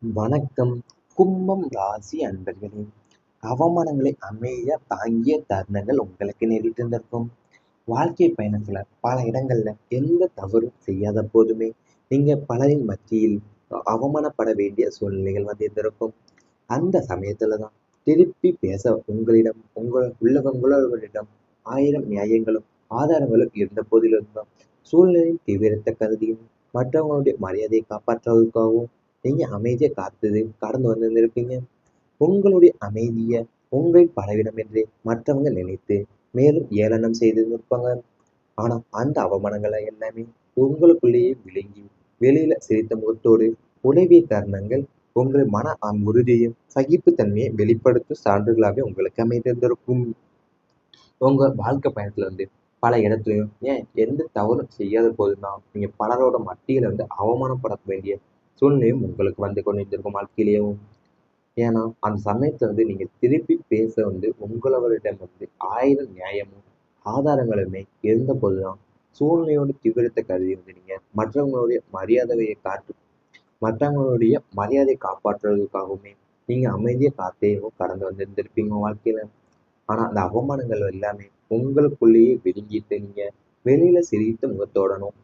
வணக்கம். கும்பம் ராசி அன்பர்களே! அவமானங்களை அமைதியா தாங்கிய தருணங்கள் உங்களுக்கு நேரிட்டிருந்திருக்கும். வாழ்க்கை பயணத்துல பல இடங்கள்ல எந்த தவறும் செய்யாத போதுமே, நீங்க பலரின் மத்தியில் அவமானப்பட வேண்டிய சூழ்நிலைகள் வந்திருந்திருக்கும். அந்த சமயத்துல தான் திருப்பி பேச உங்களவர்களிடம் 1000 நியாயங்களும், ஆதாரங்களும் இருந்த போதிலிருந்தும், சூழ்நிலையின் தீவிரத்த கருதியும், மற்றவங்களுடைய மரியாதையை காப்பாற்றுவதற்காகவும், நீங்க அமைதியா கடந்து வந்திருந்திருப்பீங்க. உங்களுடைய அமைதிய உங்களின் பலவீனம் என்று மற்றவங்க நினைத்து, மேலும் ஏளனம் செய்திருந்திருப்பாங்க. ஆனா, அந்த அவமானங்கள எல்லாமே உங்களுக்குள்ளேயே விழுங்கி, வெளியில சிரித்த முகத்தோடு உதவிய தருணங்கள் உங்கள் உறுதியையும், சகிப்புத்தன்மையை வெளிப்படுத்தும் சான்றுகளாவே உங்களுக்கு அமைந்திருந்திருக்கும். உங்க வாழ்க்கை பயணத்துல பல இடத்துலயும் எந்த தவறும் செய்யாத போதுதான் நீங்க பலரோட மத்தியில அவமானப்பட வேண்டிய சூழ்நிலையும் உங்களுக்கு வந்து கொண்டிருந்திருக்கும் வாழ்க்கையிலேயும். ஏன்னா, அந்த சமயத்துல நீங்க திருப்பி பேச உங்களவரிடம் 1000 நியாயமும், ஆதாரங்களுமே இருந்தபோதுதான், சூழ்நிலையோட தீவிரத்த கருதி நீங்க மற்றவங்களுடைய மரியாதையை காப்பாற்றுவதற்காகவுமே, நீங்க அமைதியா கடந்து வந்திருந்திருப்பீங்க வாழ்க்கையில. ஆனா, அந்த அவமானங்கள் எல்லாமே உங்களுக்குள்ளேயே விழுங்கிட்டு, நீங்க வெளியில சிரித்த முகத்தோடனும்,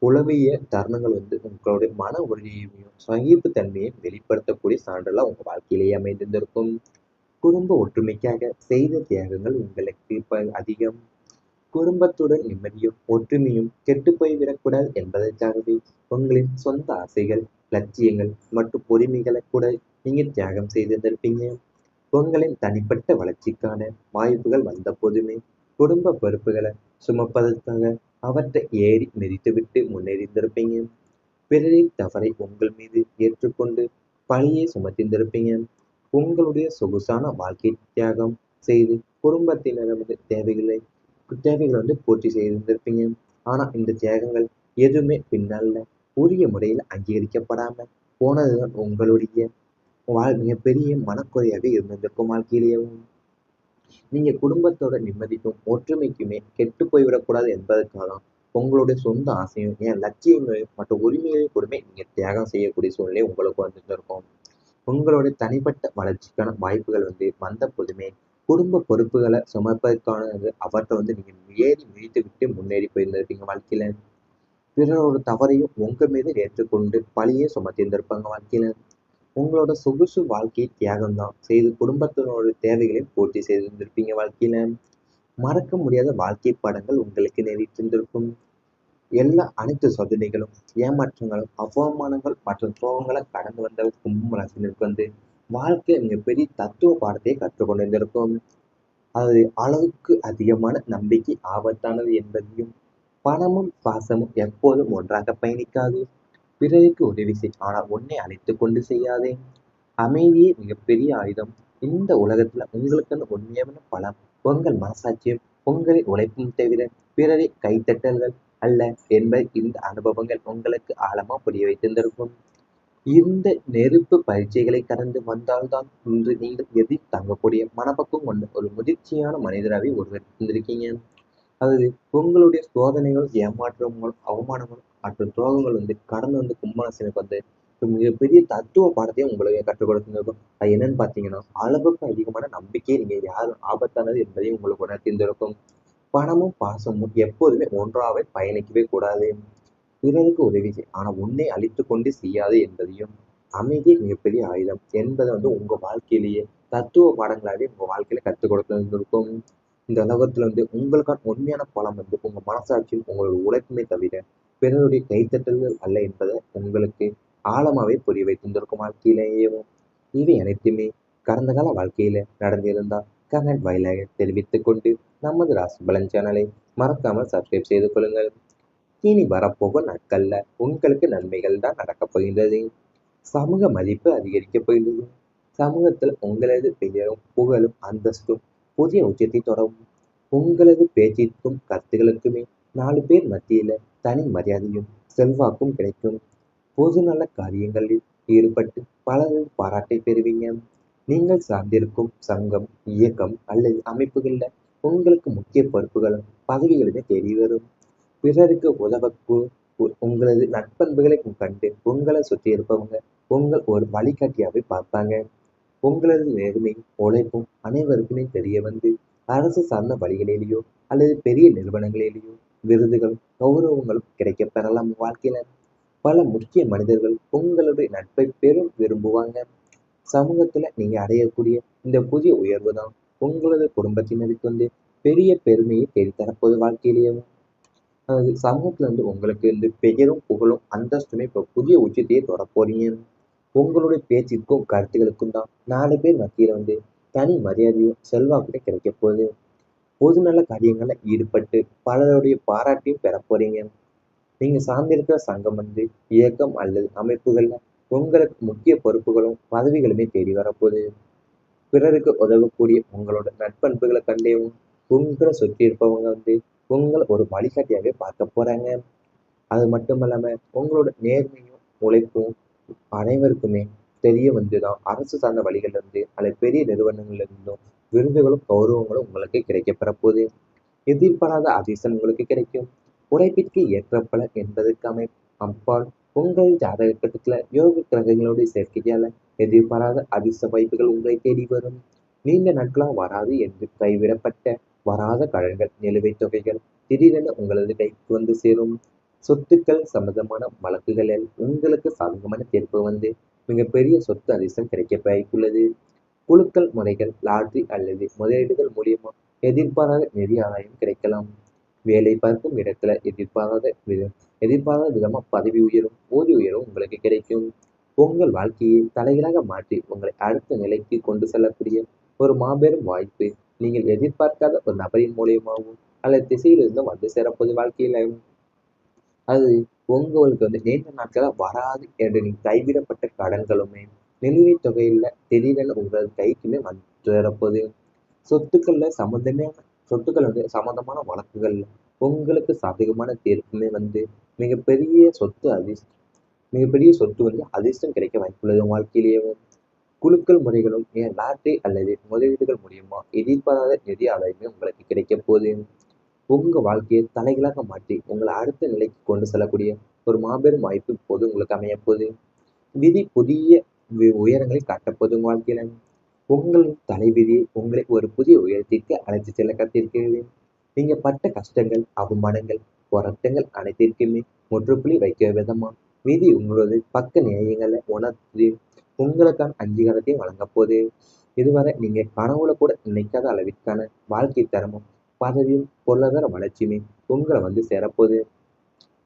உளவிய தருணங்கள் உங்களுடைய மன உறுதியையும், சகிப்புத்தன்மையையும் வெளிப்படுத்தக்கூடிய சான்றலா உங்க வாழ்க்கையிலேயே அமைந்திருந்திருக்கும். குடும்ப ஒற்றுமைக்காக செய்த தியாகங்கள் உங்களுக்கு இப்ப அதிகம். குடும்பத்துடன் நிம்மதியும், ஒற்றுமையும் கெட்டுப்போய் விடக்கூடாது என்பதற்காகவே உங்களின் சொந்த ஆசைகள், லட்சியங்கள் மற்றும் உரிமைகளை கூட நீங்க தியாகம் செய்திருந்திருப்பீங்க. உங்களின் தனிப்பட்ட வளர்ச்சிக்கான வாய்ப்புகள் வந்த போதுமே, குடும்ப பொறுப்புகளை சுமப்பதற்காக அவற்றை ஏறி மிதித்துவிட்டு முன்னேறிந்திருப்பீங்க. பிறரின் தவறை உங்கள் மீது ஏற்றுக்கொண்டு பழியை சுமத்திருந்திருப்பீங்க. உங்களுடைய சொகுசான வாழ்க்கை தியாகம் செய்து குடும்பத்தினரது தேவைகளை பூர்த்தி செய்திருந்திருப்பீங்க. ஆனா, இந்த தியாகங்கள் எதுவுமே பின்னால உரிய முறையில் அங்கீகரிக்கப்படாம போனதுதான் உங்களுடைய மிகப்பெரிய மனக்குறையாவே இருந்திருக்கும் வாழ்க்கையிலேயும். நீங்க குடும்பத்தோட நிம்மதிக்கும், ஒற்றுமைக்குமே கெட்டுப் போய்விடக்கூடாது என்பதற்காக தான் உங்களுடைய சொந்த ஆசையும், லட்சியங்களையும் மற்றும் உரிமைகளையும் கூடமே நீங்க தியாகம் செய்யக்கூடிய சூழ்நிலை உங்களுக்கு வந்திருக்கும். உங்களுடைய தனிப்பட்ட வளர்ச்சிக்கான வாய்ப்புகள் வந்த போதுமே, குடும்ப பொறுப்புகளை சுமப்பதற்கானது அவற்றை நீங்க ஏறி மிதித்து விட்டு முன்னேறி போயிருந்திருப்பீங்க வாழ்க்கையில. பிறரோட தவறையும் உங்க மீது ஏற்றுக்கொண்டு பழியே சுமத்தியிருந்திருப்பாங்க வாழ்க்கையில. உங்களோட சொகுசு வாழ்க்கை தியாகம் தான் செய்து குடும்பத்தினரோட தேவைகளையும் பூர்த்தி செய்திருந்திருப்பீங்க வாழ்க்கையில. மறக்க முடியாத வாழ்க்கை பாடங்கள் உங்களுக்கு நேரிட்டிருந்திருக்கும். அனைத்து சோதனைகளும், ஏமாற்றங்களும், அவமானங்கள் மற்றும் துரோகங்களை கடந்து வந்த கும்பராசினருக்கு வாழ்க்கை மிகப்பெரிய தத்துவ பாடத்தை கற்றுக் கொண்டிருந்திருக்கும். அது அளவுக்கு அதிகமான நம்பிக்கை ஆபத்தானது என்பதையும், பணமும் பாசமும் எப்போதும் ஒன்றாக பயணிக்காது. பிறருக்கு உதவி செய், ஆனால் உன்னை அழைத்துக் கொண்டு செய்யாதே. அமைதியே மிகப்பெரிய ஆயுதம். இந்த உலகத்துல உங்களுக்குன்னு உண்மையான பலம் உங்கள் மனசாட்சியும், உங்களின் உழைப்பும் தவிர பிறரை கைத்தட்டல்கள் அல்ல என்பதை இந்த அனுபவங்கள் உங்களுக்கு ஆழமா புரிய வைத்திருந்திருக்கும். இந்த நெருப்பு பரீட்சைகளை கடந்து வந்தால்தான் இன்று நீங்கள் எதிர் தாங்கக்கூடிய மனப்பக்குவம் கொண்ட ஒரு முதிர்ச்சியான மனிதராகவே உருவெடுத்திருக்கீங்க. அதாவது உங்களுடைய சோதனைகள், ஏமாற்றங்களும், அவமானங்களும் மற்றும் துரோகங்கள் கடந்து கும்பராசினருக்கு மிகப்பெரிய தத்துவ பாடத்தையும் உங்களுக்கு கற்றுக் கொடுத்திருக்கும். அது என்னன்னு பார்த்தீங்கன்னா, அளவுக்கு அதிகமான நம்பிக்கையை நீங்க யாரும் ஆபத்தானது என்பதையும் உங்களுக்கு உணர்த்தியிருந்திருக்கும். பணமும் பாசமும் எப்போதுமே ஒன்றாவே பயணிக்கவே கூடாது. பிறருக்கு உதவி செய், ஆனா உன்னை அழித்துக் கொண்டு செய்யாதே என்பதையும், அமைதி மிகப்பெரிய ஆயுதம் என்பதை உங்க வாழ்க்கையிலேயே தத்துவ பாடங்களாவே உங்க வாழ்க்கையில கற்றுக் கொடுத்திருந்திருக்கும். இந்த உலகத்துல உங்களுக்கான உண்மையான பலம் உங்க மனசாட்சியும், உங்களோட உழைப்புமே தவிர பிறருடைய கைத்தட்டல்கள் அல்ல என்பதை உங்களுக்கு ஆழமாவே புரிய வைத்திருந்திருக்கும் வாழ்க்கையிலேயும். இவை அனைத்துமே கடந்த கால வாழ்க்கையில நடந்திருந்தால் கமெண்ட் வாயிலாக தெரிவித்துக் கொண்டு நமது ராசி பலன் சேனலை மறக்காமல் சப்ஸ்கிரைப் செய்து கொள்ளுங்கள். இனி வரப்போகும் நாட்கள்ல உங்களுக்கு நன்மைகள் தான் நடக்கப் போகின்றது. சமூக மதிப்பு அதிகரிக்கப் போகின்றது. சமூகத்தில் உங்களது பெயரும், புகழும், அந்தஸ்தும் புதிய உச்சத்தை தொடரும். உங்களது பேச்சிற்கும் கருத்துகளுக்குமே 4 பேர் மத்தியில தனி மரியாதையும், செல்வாக்கும் கிடைக்கும். பொதுநல காரியங்களில் ஈடுபட்டு பலரின் பாராட்டை பெறுவீங்க. நீங்கள் சார்ந்திருக்கும் சங்கம், இயக்கம் அல்லது அமைப்புகள்ல உங்களுக்கு முக்கிய பொறுப்புகளும், பதவிகளுமே தேடி வரும். பிறருக்கு உதவ உங்களது நற்பண்புகளை கண்டு உங்களை சுற்றி இருப்பவங்க உங்கள் ஒரு வழிகாட்டியாவே பார்ப்பாங்க. உங்களது நேர்மையும் உழைப்பும் அனைவருக்குமே தெரிய வந்து அரசு சார்ந்த வழிகளிலேயோ அல்லது பெரிய நிறுவனங்களிலேயோ விருதுகளும் கௌரவங்களும் கிடைக்கப் பெறலாம். வாழ்க்கையில பல முக்கிய மனிதர்கள் உங்களுடைய நட்பை பெரும் விரும்புவாங்க. சமூகத்துல நீங்க அடையக்கூடிய இந்த புதிய உயர்வு தான் உங்களது குடும்பத்தினருக்கு வந்து பெரிய பெருமையை தேடித்தரப்போது. வாழ்க்கையிலேயே அது சமூகத்துல வந்து உங்களுக்கு இந்த பெயரும் புகழும் அந்தஸ்துமே இப்போ புதிய உச்சத்தையே தொடப் போறீங்க. உங்களுடைய பேச்சுக்கும் கருத்துக்களுக்கும் தான் 4 பேர் மத்தியில வந்து தனி மரியாதையும் செல்வாக்குமே கிடைக்க போகுது. பொதுநல காரியங்கள்ல ஈடுபட்டு பலருடைய பாராட்டையும் பெற போறீங்க. நீங்க சார்ந்திருக்கிற சங்கம் வந்து இயக்கம் அல்லது அமைப்புகள்ல உங்களுக்கு முக்கிய பொறுப்புகளும் பதவிகளுமே தேடி வரப்போகுது. பிறருக்கு உதவக்கூடிய உங்களோட நற்பண்புகளை கண்டேவும் உங்களை சுற்றி இருப்பவங்க வந்து உங்களை ஒரு வழிகாட்டியாவே பார்க்க போறாங்க. அது மட்டும் இல்லாம உங்களோட நேர்மையும் உழைப்பும் அனைவருக்குமே தெரிய வந்துதான் அரசு சார்ந்த வழிகள்ல இருந்து அல்லது பெரிய நிறுவனங்கள்ல இருந்தும் விருதுகளும் கௌரவங்களும் உங்களுக்கு கிடைக்கப்பெற போகுது. எதிர்பாராத அதிர்ஷ்டம் உங்களுக்கு கிடைக்கும். உழைப்பிற்கு ஏற்ற பலன் என்பதற்கான அப்பால் உங்கள் ஜாதக கட்டத்துல யோக கிரகங்களோடு சேர்க்கையால எதிர்பாராத அதிர்ஷ்ட வாய்ப்புகள் உங்களை தேடி வரும். நீண்ட நாட்களா வராது என்று கைவிடப்பட்ட வராத கடன்கள் நிலுவைத் தொகைகள் திடீரென உங்களது கைக்கு வந்து சேரும். சொத்துக்கள் சம்பந்தமான வழக்குகளில் உங்களுக்கு சாதகமான தீர்ப்பு வந்து மிகப்பெரிய சொத்து அதிர்ஷ்டம் கிடைக்க வாய்ப்புள்ளது. குலுக்கல் முறைகள் லாட்டரி அல்லது முதலீடுகள் மூலியமா எதிர்பாராத நிதி ஆதாயம் கிடைக்கலாம். வேலை பார்க்கும் இடத்துல எதிர்பாராத விதமா பதவி உயரும் ஊதிய உயர்வும் உங்களுக்கு கிடைக்கும். உங்கள் வாழ்க்கையை தலைகளாக மாற்றி உங்களை அடுத்த நிலைக்கு கொண்டு செல்லக்கூடிய ஒரு மாபெரும் வாய்ப்பு நீங்கள் எதிர்பார்க்காத ஒரு நபரின் மூலியமாகவும் அல்லது திசையிலிருந்தும் வந்து சேரப்போது. வாழ்க்கையில அது உங்களுக்கு வந்து நீண்ட நாட்களா வராது என்று நீ கைவிடப்பட்ட கடன்களுமே நிலுவைத் தொகையில திடீரென உங்கள் கைக்குமே வந்து சேரப்போகுது. சொத்துக்கள் வந்து சம்பந்தமான வழக்குகள் உங்களுக்கு சாதகமான தீர்ப்புமே வந்து மிகப்பெரிய சொத்து அதிர்ஷ்டம் மிகப்பெரிய சொத்து வந்து அதிர்ஷ்டம் கிடைக்க வாய்ப்புள்ளது. வாழ்க்கையிலேயும் குலுக்கல் முறைகளும் ஏன் லாட்டரி அல்லது முதலீடுகள் மூலியமா எதிர்பாராத நிதி ஆதாயமே உங்களுக்கு கிடைக்க போகுது. உங்க வாழ்க்கையை தலைகளாக மாற்றி உங்களை அடுத்த நிலைக்கு கொண்டு செல்லக்கூடிய ஒரு மாபெரும் வாய்ப்பு இப்போது உங்களுக்கு அமைய போகுது. விதி புதிய உயரங்களை காட்டப்போது. உங்க வாழ்க்கையில உங்கள் தலைவிதி உங்களை ஒரு புதிய உயரத்திற்கு அழைத்து செல்ல காத்திருக்கிறது. நீங்க பட்ட கஷ்டங்கள் அவமானங்கள் போராட்டங்கள் அனைத்திற்குமே முற்றுப்புள்ளி வைக்க விதமா விதி உங்களது பக்க நியாயங்களை உணர்த்தி உங்களுக்கான அங்கீகாரத்தையும் வழங்க போகுது. இதுவரை நீங்க கனவுல கூட நினைக்காத அளவிற்கான வாழ்க்கை தரமும் பதவியும் பொருளாதார வளர்ச்சியுமே உங்களை வந்து சேரப்போகுது.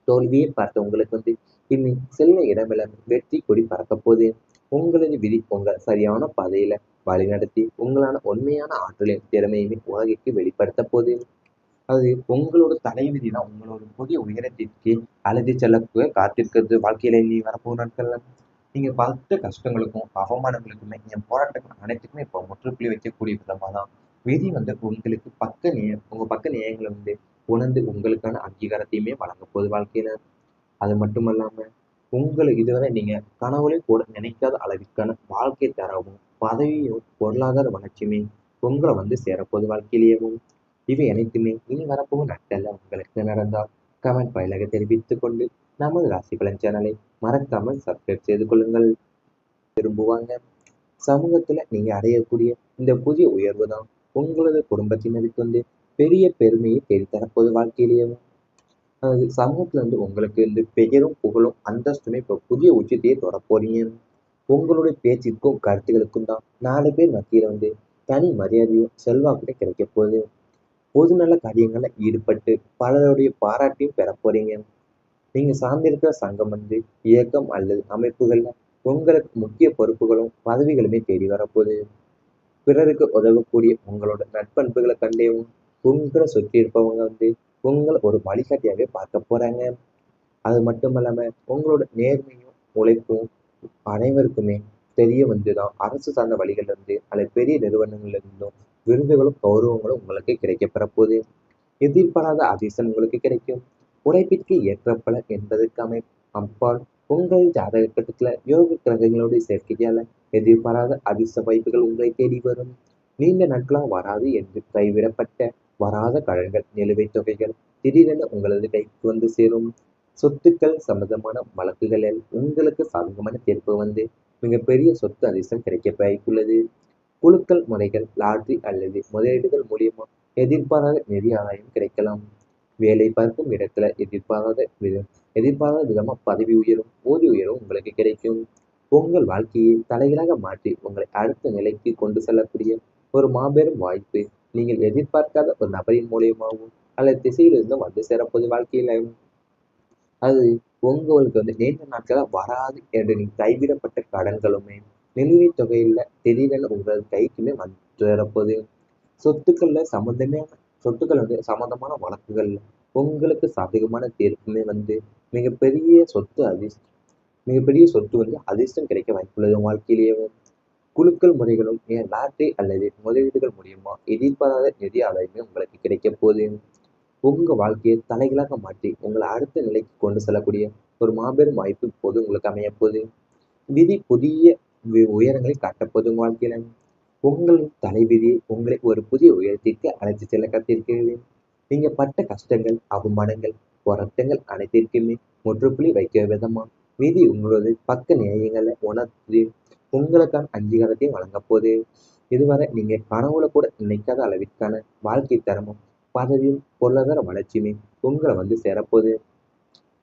தோல்வியை பார்த்த உங்களுக்கு வந்து இனி செல்ல இடமெல்லாம் வெற்றி கொடி பறக்க போகுது. உங்களது விதி உங்களை சரியான பாதையில வழிநடத்தி உங்களான உண்மையான ஆற்றலின் திறமையுமே உலகிற்கு வெளிப்படுத்த போகுது. அது உங்களோட தலைவிதி தான் உங்களோட புதிய உயரத்திற்கு அழைத்து செல்ல காத்திருக்கிறது. வாழ்க்கையில இனி வரப்போகிற நாட்கள்ல நீங்க பட்ட கஷ்டங்களுக்கும் அவமானங்களுக்குமே என் போராட்டங்கள் அனைத்துக்குமே இப்போ முற்றுப்புள்ளி வைக்கக்கூடிய விதமா தான் விதி வந்து உங்களுக்கு உங்க பக்க நியாயங்களை வந்து உணர்ந்து உங்களுக்கான அங்கீகாரத்தையுமே வழங்க போகுது. வாழ்க்கையில அது மட்டுமல்லாம உங்களுக்கு இதுவரை நீங்க கனவுல கூட நினைக்காத அளவிற்கான வாழ்க்கை தரவும் பதவியும் பொருளாதார வளர்ச்சியுமே உங்களை வந்து சேரப்போகுது. வாழ்க்கையிலேயும் இவை அனைத்துமே இனி வரப்போகும் நாட்கள்ல உங்களுக்கு நடந்தால் கமெண்ட் வாயிலாக தெரிவித்துக் கொண்டு நமது ராசி பலன் சேனலை மறக்காமல் சப்ஸ்கிரைப் செய்து கொள்ளுங்கள். விரும்புவாங்க. சமூகத்துல நீங்க அடையக்கூடிய இந்த புதிய உயர்வு தான் உங்களது குடும்பத்தினருக்கு வந்து பெரிய பெருமையை தேடித்தரப்போது. வாழ்க்கையிலேயும் அது சமூகத்துல வந்து உங்களுக்கு இந்த பெயரும் புகழும் அந்தஸ்துமே இப்போ புதிய உச்சத்தையே தொடப் போறீங்க. உங்களுடைய பேச்சுக்கும் கருத்துக்களுக்கும் தான் 4 பேர் மத்தியில வந்து தனி மரியாதையும் செல்வாக்குமே கிடைக்க போகுது. பொதுநல காரியங்கள்ல ஈடுபட்டு பலருடைய பாராட்டையும் பெற போறீங்க. நீங்க சார்ந்திருக்கிற சங்கம் வந்து இயக்கம் அல்லது அமைப்புகள்ல உங்களுக்கு முக்கிய பொறுப்புகளும் பதவிகளுமே தேடி வரப்போகுது. பிறருக்கு உதவக்கூடிய உங்களோட நற்பண்புகளை கண்டேவும் உங்களை சுற்றி இருப்பவங்க வந்து உங்களை ஒரு வழிகாட்டியாவே பார்க்க போறாங்க. அது மட்டும் இல்லாம உங்களோட நேர்மையும் உழைப்பும் அனைவருக்குமே தெரிய வந்துதான் அரசு சார்ந்த வழிகள்ல இருந்து அல்லது பெரிய நிறுவனங்கள்ல இருந்தும் விருதுகளும் கௌரவங்களும் உங்களுக்கு கிடைக்கப்பெற போகுது. எதிர்பாராத அதிர்ஷ்டம் உங்களுக்கு கிடைக்கும். உழைப்பிற்கு ஏற்ற பலன் என்பதற்கான அப்பால் உங்கள் ஜாதக கட்டத்துல யோக கிரகங்களோடு சேர்க்கையால எதிர்பாராத அதிர்ஷ்ட வாய்ப்புகள் உங்களை தேடி வரும். நீண்ட நாட்களா வராது என்று கைவிடப்பட்ட வராத கடன்கள் நிலுவைத் தொகைகள் திடீரென உங்களது கைக்கு வந்து சேரும். சொத்துக்கள் சம்பந்தமான வழக்குகளில் உங்களுக்கு சாதகமான தீர்ப்பு வந்து மிகப்பெரிய சொத்து அதிர்ஷ்டம் கிடைக்க வாய்ப்புள்ளது. குலுக்கல் முறைகள், லாட்டரி அல்லது முதலீடுகள் மூலியமா எதிர்பாராத நிதி ஆதாயம் கிடைக்கலாம். வேலை பார்க்கும் இடத்துல எதிர்பாராத விதமா பதவி உயரும், ஊதிய உயர்வும் உங்களுக்கு கிடைக்கும். உங்கள் வாழ்க்கையை தலைகீழாக மாற்றி உங்களை அடுத்த நிலைக்கு கொண்டு செல்லக்கூடிய ஒரு மாபெரும் வாய்ப்பு நீங்கள் எதிர்பார்க்காத ஒரு நபரின் மூலியமாகவும் அல்லது திசையிலிருந்தும் வந்து சேரப்போது வாழ்க்கையில. அது உங்களுக்கு வந்து நீண்ட நாட்களா வராது என்று நீங்க கைவிடப்பட்ட கடன்களுமே நிலுவைத் தொகையில திடீரென உங்கள் கைக்குமே வந்து சேரப்போகுது. சொத்துக்கள் வந்து சம்பந்தமான வழக்குகள்ல உங்களுக்கு சாதகமான தீர்ப்புமே வந்து மிகப்பெரிய சொத்து அதிர்ஷ்டம் மிகப்பெரிய சொத்து வந்து அதிர்ஷ்டம் கிடைக்க வாய்ப்புள்ளது உங்க வாழ்க்கையிலேயும். குலுக்கல் முறைகளும் லாட்டரி அல்லது முதலீடுகள் மூலியமா எதிர்பாராத நிதி ஆதாயமே உங்களுக்கு கிடைக்க போகுது. உங்க வாழ்க்கையை தலைகளாக மாற்றி உங்களை அடுத்த நிலைக்கு கொண்டு செல்லக்கூடிய ஒரு மாபெரும் வாய்ப்பு இப்போது உங்களுக்கு அமைய போகுது. விதி புதிய உயரங்களை காட்டப்போது உங்க வாழ்க்கையில. உங்களின் தலைவிதி உங்களை ஒரு புதிய உயரத்திற்கு அழைத்து செல்ல காத்திருக்கிறது. நீங்க பட்ட கஷ்டங்கள், அவமானங்கள், போராட்டங்கள் அனைத்திற்குமே முற்றுப்புள்ளி வைக்க விதமா விதி உங்களது பக்க நியாயங்களை உணர்த்தி உங்களுக்கான அங்கீகாரத்தையும் வழங்க போகுது. இதுவரை நீங்க கனவுல கூட நினைக்காத அளவிற்கான வாழ்க்கை தரமும் பதவியும் பொருளாதார வளர்ச்சியுமே உங்களை வந்து சேரப்போகுது.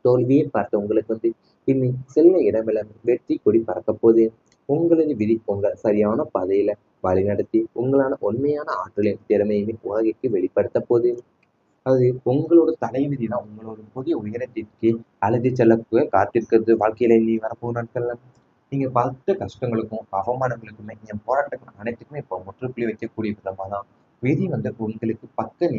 தோல்வியை பார்த்த உங்களுக்கு வந்து இனி செல்ல இடமெல்லாம் வெற்றி கொடி பறக்க போகுது. உங்களது விதி உங்களை சரியான பாதையில வழிநடத்தி உங்களான உண்மையான ஆற்றலின் திறமையுமே உலகிற்கு வெளிப்படுத்த போகுது. அது உங்களோட தலைவிதி தான் உங்களோட புதிய உயரத்திற்கு அழைத்து செல்ல காத்திருக்கிறது வாழ்க்கையில இனி வரப்போகிற நாட்கள்ல. நீங்க பட்ட கஷ்டங்களுக்கும் அவமானங்களுக்குமே என் போராட்டங்கள் அனைத்துக்குமே இப்போ முற்றுப்புள்ளி வைக்கக்கூடிய விதமா தான் விதி வந்து உங்களுக்கு பக்க